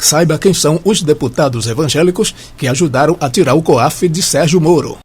Saiba quem são os deputados evangélicos que ajudaram a tirar o COAF de Sérgio Moro.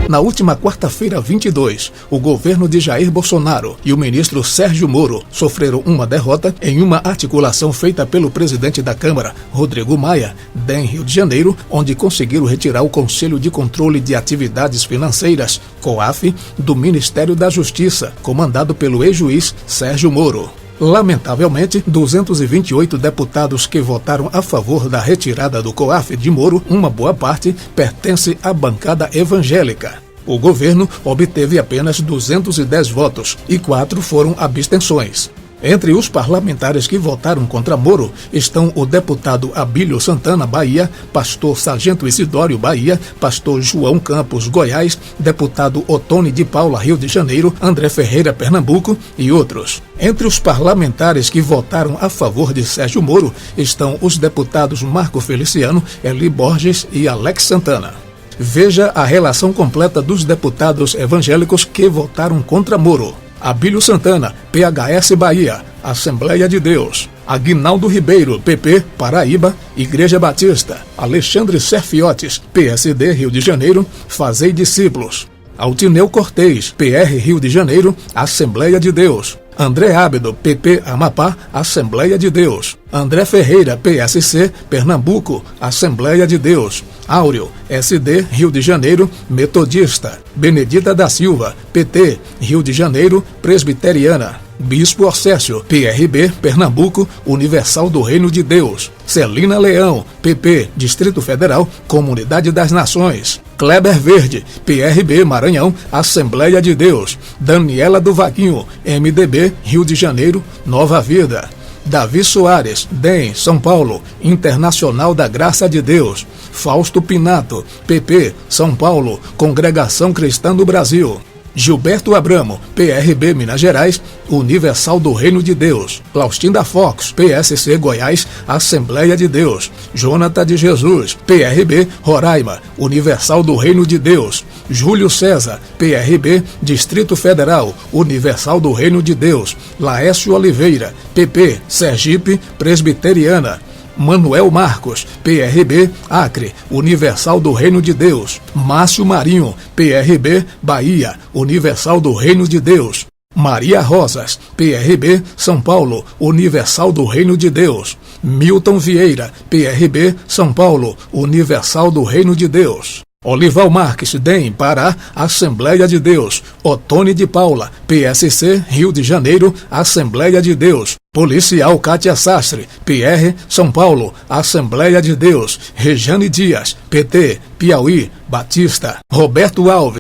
Na última quarta-feira, 22, o governo de Jair Bolsonaro e o ministro Sérgio Moro sofreram uma derrota em uma articulação feita pelo presidente da Câmara, Rodrigo Maia, DEM Rio de Janeiro, onde conseguiram retirar o Conselho de Controle de Atividades Financeiras, COAF, do Ministério da Justiça, comandado pelo ex-juiz Sérgio Moro. Lamentavelmente, 228 deputados que votaram a favor da retirada do COAF de Moro, uma boa parte, pertence à bancada evangélica. O governo obteve apenas 210 votos e 4 foram abstenções. Entre os parlamentares que votaram contra Moro estão o deputado Abílio Santana, Bahia, pastor Sargento Isidório, Bahia, pastor João Campos, Goiás, deputado Otone de Paula, Rio de Janeiro, André Ferreira, Pernambuco e outros. Entre os parlamentares que votaram a favor de Sérgio Moro estão os deputados Marco Feliciano, Eli Borges e Alex Santana. Veja a relação completa dos deputados evangélicos que votaram contra Moro. Abílio Santana, PHS Bahia, Assembleia de Deus. Aguinaldo Ribeiro, PP, Paraíba, Igreja Batista. Alexandre Serfiotes, PSD, Rio de Janeiro, Fazei Discípulos. Altineu Cortez, PR, Rio de Janeiro, Assembleia de Deus. André Ábido, PP, Amapá, Assembleia de Deus. André Ferreira, PSC, Pernambuco, Assembleia de Deus. Áureo, SD, Rio de Janeiro, Metodista. Benedita da Silva, PT, Rio de Janeiro, Presbiteriana. Bispo Orcécio, PRB, Pernambuco, Universal do Reino de Deus. Celina Leão, PP, Distrito Federal, Comunidade das Nações. Kleber Verde, PRB, Maranhão, Assembleia de Deus. Daniela do Vaquinho, MDB, Rio de Janeiro, Nova Vida. Davi Soares, DEM, São Paulo, Internacional da Graça de Deus. Fausto Pinato, PP, São Paulo, Congregação Cristã do Brasil. Gilberto Abramo, PRB, Minas Gerais, Universal do Reino de Deus. Claustinda Fox, PSC, Goiás, Assembleia de Deus. Jonathan de Jesus, PRB, Roraima, Universal do Reino de Deus. Júlio César, PRB, Distrito Federal, Universal do Reino de Deus. Laércio Oliveira, PP, Sergipe, Presbiteriana. Manuel Marcos, PRB, Acre, Universal do Reino de Deus. Márcio Marinho, PRB, Bahia, Universal do Reino de Deus. Maria Rosas, PRB, São Paulo, Universal do Reino de Deus. Milton Vieira, PRB, São Paulo, Universal do Reino de Deus. Olival Marques, DEM, Pará, Assembleia de Deus. Otone de Paula, PSC, Rio de Janeiro, Assembleia de Deus. Policial Kátia Sastre, PR, São Paulo, Assembleia de Deus. Rejane Dias, PT, Piauí, Batista. Roberto Alves,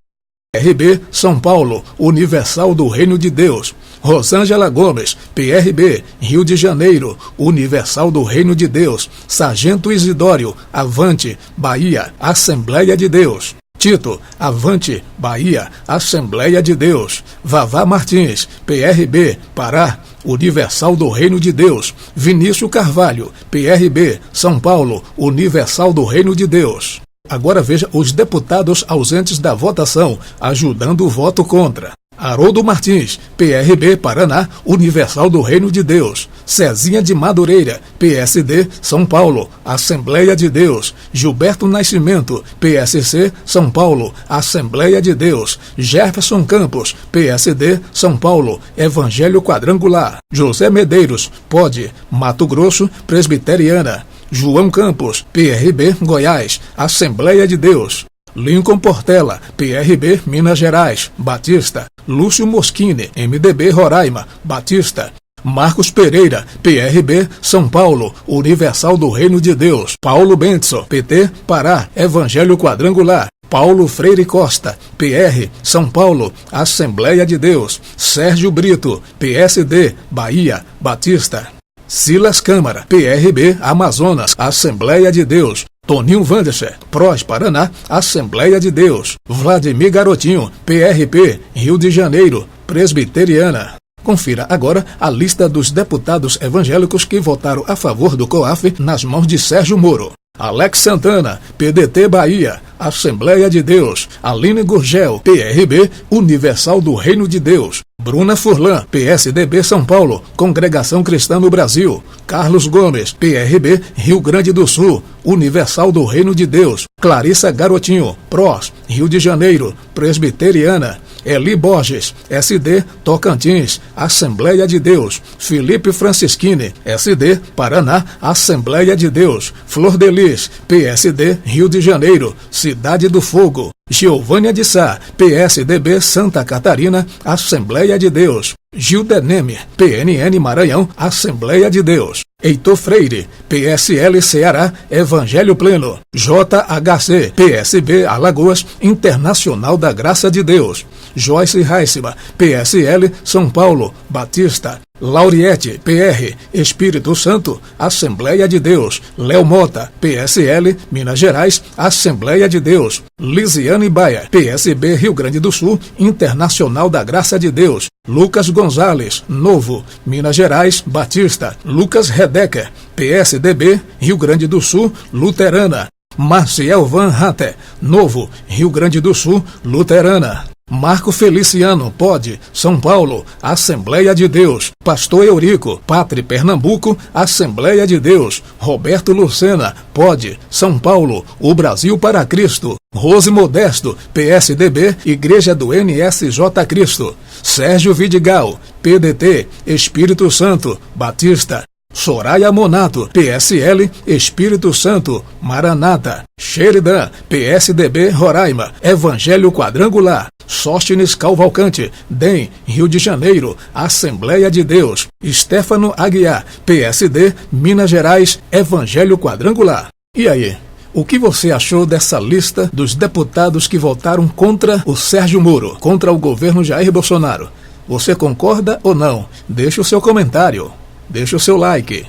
PRB, São Paulo, Universal do Reino de Deus. Rosângela Gomes, PRB, Rio de Janeiro, Universal do Reino de Deus. Sargento Isidório, Avante, Bahia, Assembleia de Deus. Tito, Avante, Bahia, Assembleia de Deus. Vavá Martins, PRB, Pará, Universal do Reino de Deus. Vinícius Carvalho, PRB, São Paulo, Universal do Reino de Deus. Agora veja os deputados ausentes da votação, ajudando o voto contra. Haroldo Martins, PRB, Paraná, Universal do Reino de Deus. Cezinha de Madureira, PSD, São Paulo, Assembleia de Deus. Gilberto Nascimento, PSC, São Paulo, Assembleia de Deus. Jefferson Campos, PSD, São Paulo, Evangelho Quadrangular. José Medeiros, POD, Mato Grosso, Presbiteriana. João Campos, PRB, Goiás, Assembleia de Deus. Lincoln Portela, PRB, Minas Gerais, Batista. Lúcio Moschini, MDB, Roraima, Batista. Marcos Pereira, PRB, São Paulo, Universal do Reino de Deus. Paulo Bentson, PT, Pará, Evangelho Quadrangular. Paulo Freire Costa, PR, São Paulo, Assembleia de Deus. Sérgio Brito, PSD, Bahia, Batista. Silas Câmara, PRB, Amazonas, Assembleia de Deus. Toninho Vanderser, PROS Paraná, Assembleia de Deus. Vladimir Garotinho, PRP, Rio de Janeiro, Presbiteriana. Confira agora a lista dos deputados evangélicos que votaram a favor do COAF nas mãos de Sérgio Moro. Alex Santana, PDT Bahia, Assembleia de Deus. Aline Gurgel, PRB, Universal do Reino de Deus. Bruna Furlan, PSDB São Paulo, Congregação Cristã no Brasil. Carlos Gomes, PRB, Rio Grande do Sul, Universal do Reino de Deus. Clarissa Garotinho, PROS, Rio de Janeiro, Presbiteriana. Eli Borges, SD, Tocantins, Assembleia de Deus. Felipe Francischini, SD, Paraná, Assembleia de Deus. Flor de Lis, PSD, Rio de Janeiro, Cidade do Fogo. Giovânia de Sá, PSDB Santa Catarina, Assembleia de Deus. Gildeneme, PNN Maranhão, Assembleia de Deus. Heitor Freire, PSL Ceará, Evangelho Pleno. JHC, PSB Alagoas, Internacional da Graça de Deus. Joyce Heissima, PSL São Paulo, Batista. Lauriette, PR, Espírito Santo, Assembleia de Deus. Léo Mota, PSL, Minas Gerais, Assembleia de Deus. Lisiane Baia, PSB Rio Grande do Sul, Internacional da Graça de Deus. Lucas Gonzalez, Novo, Minas Gerais, Batista. Lucas Redecker, PSDB, Rio Grande do Sul, Luterana. Marciel Van Hatter, Novo, Rio Grande do Sul, Luterana. Marco Feliciano, POD, São Paulo, Assembleia de Deus. Pastor Eurico, Pátri Pernambuco, Assembleia de Deus. Roberto Lucena, POD, São Paulo, O Brasil para Cristo. Rose Modesto, PSDB, Igreja do NSJ Cristo. Sérgio Vidigal, PDT, Espírito Santo, Batista. Soraya Monato, PSL, Espírito Santo, Maranata. Sheridan, PSDB, Roraima, Evangelho Quadrangular. Sóstenes Cavalcante, DEM, Rio de Janeiro, Assembleia de Deus. Stefano Aguiar, PSD, Minas Gerais, Evangelho Quadrangular. E aí, o que você achou dessa lista dos deputados que votaram contra o Sérgio Moro, contra o governo Jair Bolsonaro? Você concorda ou não? Deixe o seu comentário. Deixe o seu like.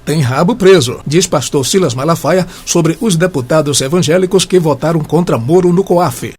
Tem rabo preso, diz pastor Silas Malafaia sobre os deputados evangélicos que votaram contra Moro no COAF.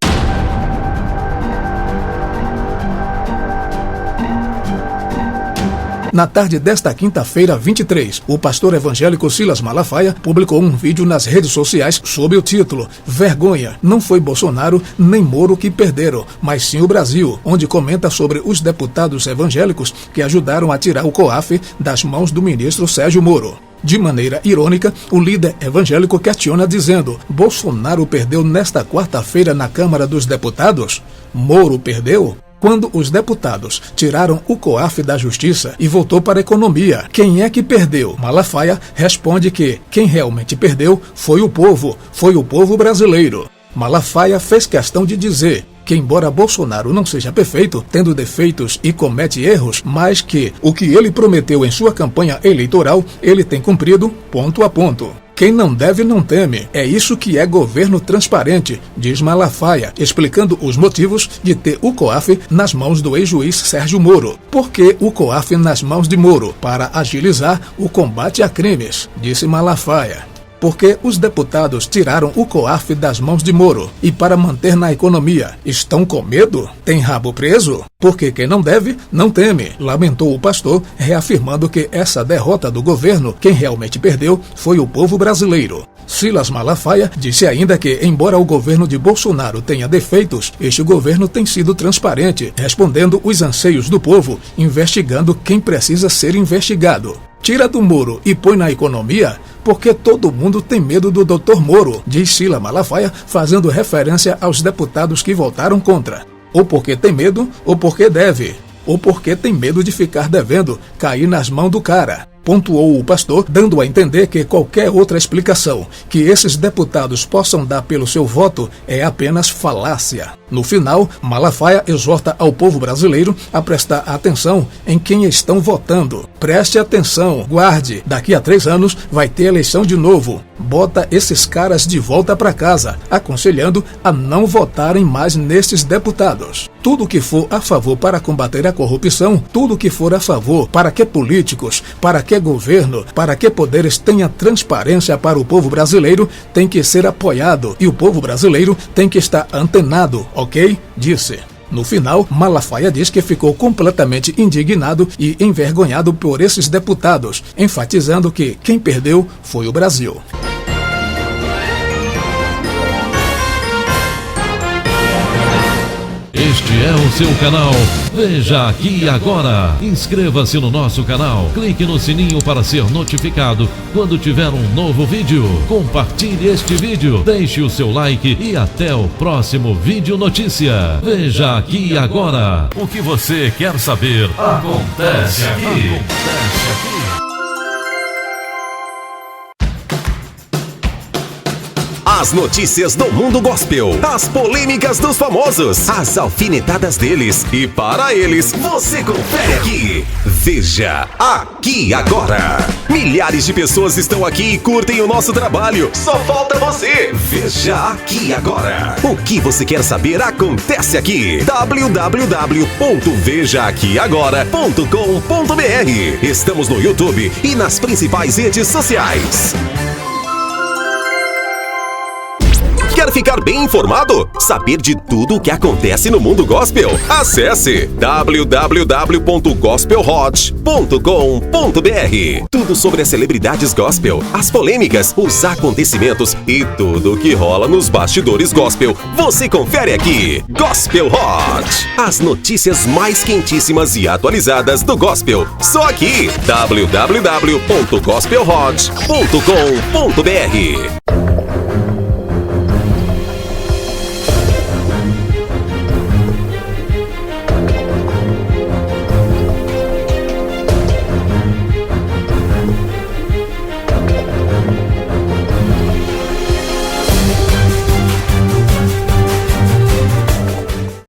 Na tarde desta quinta-feira, 23, o pastor evangélico Silas Malafaia publicou um vídeo nas redes sociais sob o título "Vergonha, não foi Bolsonaro nem Moro que perderam, mas sim o Brasil", onde comenta sobre os deputados evangélicos que ajudaram a tirar o COAF das mãos do ministro Sérgio Moro. De maneira irônica, o líder evangélico questiona dizendo: Bolsonaro perdeu nesta quarta-feira na Câmara dos Deputados? Moro perdeu? Quando os deputados tiraram o COAF da Justiça e voltou para a economia, quem é que perdeu? Malafaia responde que quem realmente perdeu foi o povo brasileiro. Malafaia fez questão de dizer que, embora Bolsonaro não seja perfeito, tendo defeitos e comete erros, mas que o que ele prometeu em sua campanha eleitoral, ele tem cumprido ponto a ponto. Quem não deve não teme. É isso que é governo transparente, diz Malafaia, explicando os motivos de ter o COAF nas mãos do ex-juiz Sérgio Moro. Por que o COAF nas mãos de Moro? Para agilizar o combate a crimes, disse Malafaia. Porque os deputados tiraram o COAF das mãos de Moro e para manter na economia. Estão com medo? Tem rabo preso? Porque quem não deve, não teme, lamentou o pastor, reafirmando que essa derrota do governo, quem realmente perdeu, foi o povo brasileiro. Silas Malafaia disse ainda que, embora o governo de Bolsonaro tenha defeitos, este governo tem sido transparente, respondendo os anseios do povo, investigando quem precisa ser investigado. Tira do Moro e põe na economia, porque todo mundo tem medo do Dr. Moro, diz Silas Malafaia, fazendo referência aos deputados que votaram contra. Ou porque tem medo, ou porque deve. Ou porque tem medo de ficar devendo, cair nas mãos do cara. Pontuou o pastor, dando a entender que qualquer outra explicação que esses deputados possam dar pelo seu voto é apenas falácia. No final, Malafaia exorta ao povo brasileiro a prestar atenção em quem estão votando. Preste atenção, guarde, daqui a 3 anos vai ter eleição de novo. Bota esses caras de volta para casa, aconselhando a não votarem mais nesses deputados. Tudo que for a favor para combater a corrupção, tudo que for a favor para que políticos, para que governo, para que poderes tenha transparência para o povo brasileiro, tem que ser apoiado e o povo brasileiro tem que estar antenado, ok? Disse. No final, Malafaia diz que ficou completamente indignado e envergonhado por esses deputados, enfatizando que quem perdeu foi o Brasil. Este é o seu canal Veja Aqui Agora. Inscreva-se no nosso canal, clique no sininho para ser notificado quando tiver um novo vídeo. Compartilhe este vídeo, deixe o seu like e até o próximo vídeo notícia. Veja Aqui Agora. O que você quer saber acontece aqui. As notícias do mundo gospel, as polêmicas dos famosos, as alfinetadas deles e para eles, você confere aqui. Veja Aqui Agora. Milhares de pessoas estão aqui e curtem o nosso trabalho. Só falta você. Veja Aqui Agora. O que você quer saber acontece aqui. www.vejaaquiagora.com.br. Estamos no YouTube e nas principais redes sociais. Quer ficar bem informado? Saber de tudo o que acontece no mundo gospel? Acesse www.gospelhot.com.br. Tudo sobre as celebridades gospel, as polêmicas, os acontecimentos e tudo o que rola nos bastidores gospel. Você confere aqui. Gospel Hot. As notícias mais quentíssimas e atualizadas do gospel. Só aqui. www.gospelhot.com.br.